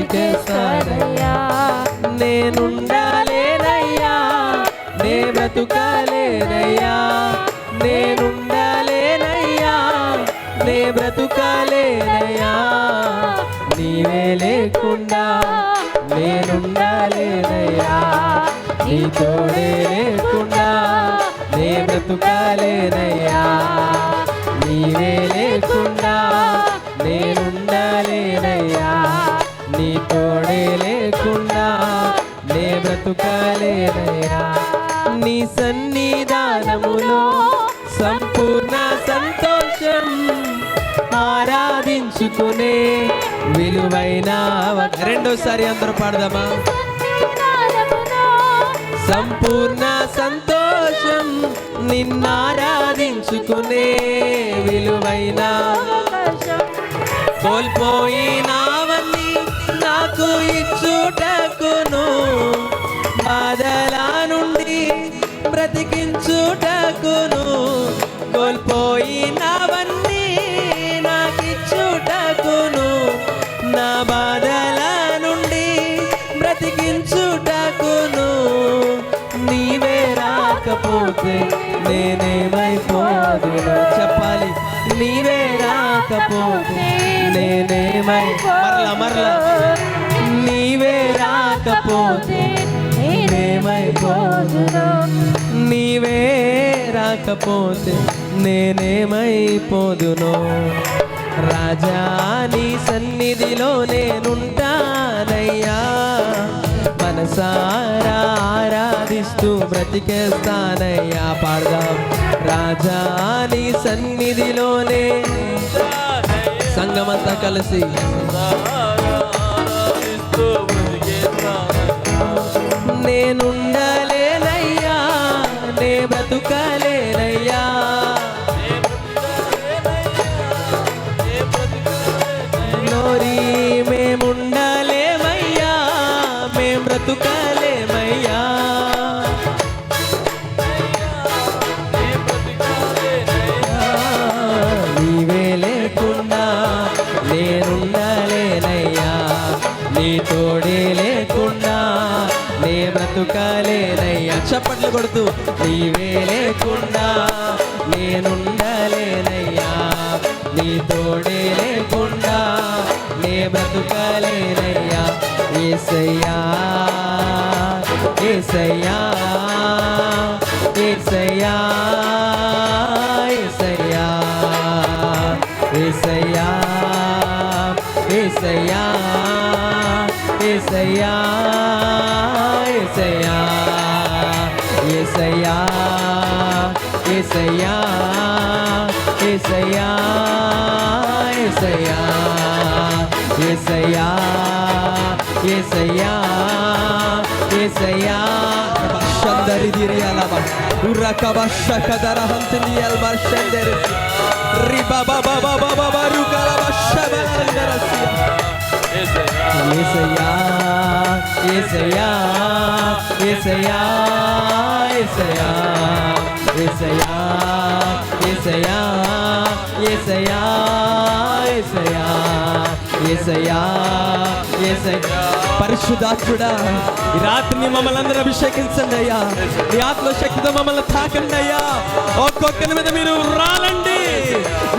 బ్రతికేస్తానయ్యా. నేనుండాలేనయ్యా, నే బ్రతుకాలేనయ్యా, నేనుండాలేనయ్యా, నే బ్రతుకాలేనయ్యా. నీవే లేకుండా నేనుండాలేనయ్యా, నీ తోడే లేకుండా నే బ్రతుకాలేనయ్యా. నీవే లేకుండా నేనుండాలేనయ్యా, నీ తోడే లేకుండా నే బ్రతుకాలేనయ్యా. నీ సన్నిధానములో సంపూర్ణ సంతోషం, ఆరాధించుకునే విలువైన రెండోసారి అందరూ పాడదామా? సంపూర్ణ సంతోషం, నిన్నారాధించుకునే విలువైన కోల్పోయినావన్నీ నాకు ఇచ్చుటకును, బాధల నుండి బ్రతికించుటకును. కోల్పోయినవన్నీ నాకిచ్చుటకును, నా బాధల నుండి బ్రతికించుటకును. నీవే రాకపోతే నేనేమైపోదును? చెప్పాలి. నీవే రాకపోతే నేనేమై మరలా నీవే రాకపోతే నేనేమైపోదును? నీవే రాకపోతే నేనేమైపోదును? రాజా నీ సన్నిధిలో నేనుంటానయ్యా, మనసారా ఆరాధిస్తూ బ్రతికేస్తానయ్యా. పాడదాం. రాజా నీ సన్నిధిలోనే సంగమంతా కలిసి నేనుండలేనయ్యా, నే బ్రతుకలేనయ్యా, నోరి మేముండలేమయ్యా, మేం బ్రతుకలేమయ్యా. నీవే లేకుండా నేనుండలేనయ్యా, నీ తోడే లేకుండా నే బ్రతుకలేనయ్యా. చప్పట్లు కొడుతూ నీవే లేకుండా నేనుండలేనయ్యా, నీ తోడే లేకుండా నే బ్రతుకలేనయ్యా. యేసయ్యా యేసయ్యా యేసయ్యా యేసయ్యా యేసయ్యా యేసయ్యా యేసయ్యా యేసయ్యా యేసయ్యా యేసయ్యా యేసయ్యా యేసయ్యా యేసయ్యా యేసయ్యా యేసయ్యా షందరి దిరియలబా ఉరకబ షకదర హంతియల్ బర్షందర్ రిబా బాబా బాబా బాబా రుకలబ షబలందరసియా. యేసయ్యా యేసయ్యా యేసయ్యా యేసయ్యా యేసయ్యా యేసయ్యా యేసయ్యా యేసయ్యా యేసయ్యా యేసయ్యా. పరిశుద్ధాత్ముడా ఈ రాత్రిని మమ్మల్ని అందరూ అభిషేకించండి అయ్యా, నీ ఆత్మశక్తితో మమ్మల్ని తాకండి అయ్యా. ఒక్కొక్కరి మీద మీరు రాలండి.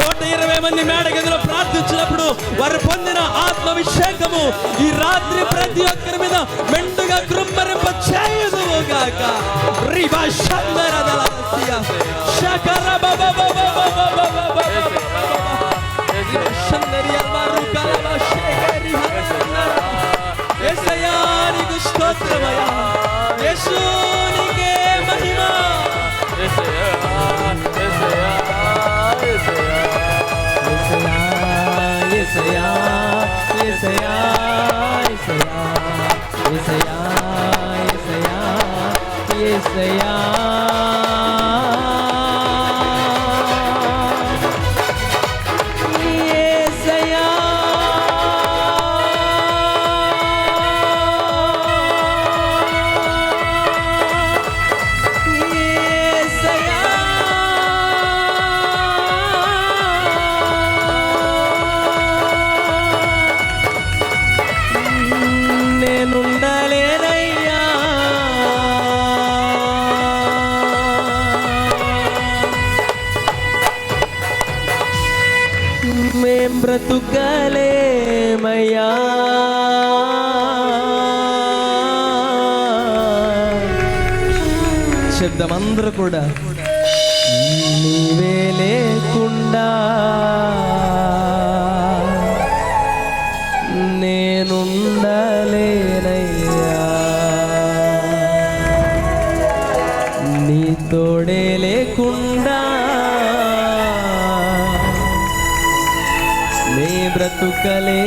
120 మంది మేడ గదిలో ప్రార్థించినప్పుడు వారు పొందిన ఆత్మాభిషేకము ఈ రాత్రి ప్రతి ఒక్కరి మీద మెండుగా కృమ్మరింప చేయుదుగాక. రిబా షందరదలసియ షకర బాబా బాబా బాబా బాబా షందరి అల్వారు కలవ షేగరి హల్లెలూయా. యేసయ్యా నీకు స్తోత్రమయ్యా, యేసు నీకే మహిమ. యేసయ్యా యేసయ్యా యేసయ్యా యేసయ్యా యేసయ్యా యేసయ్యా యేసయ్యా యేసయ్యా. బ్రతుకలేమయ్యా. శబ్దం అందరూ కూడా నీవే లేకుండా నేనుండలేనయ్యా. నీ తోడే లేకుండా నే బ్రతుకలే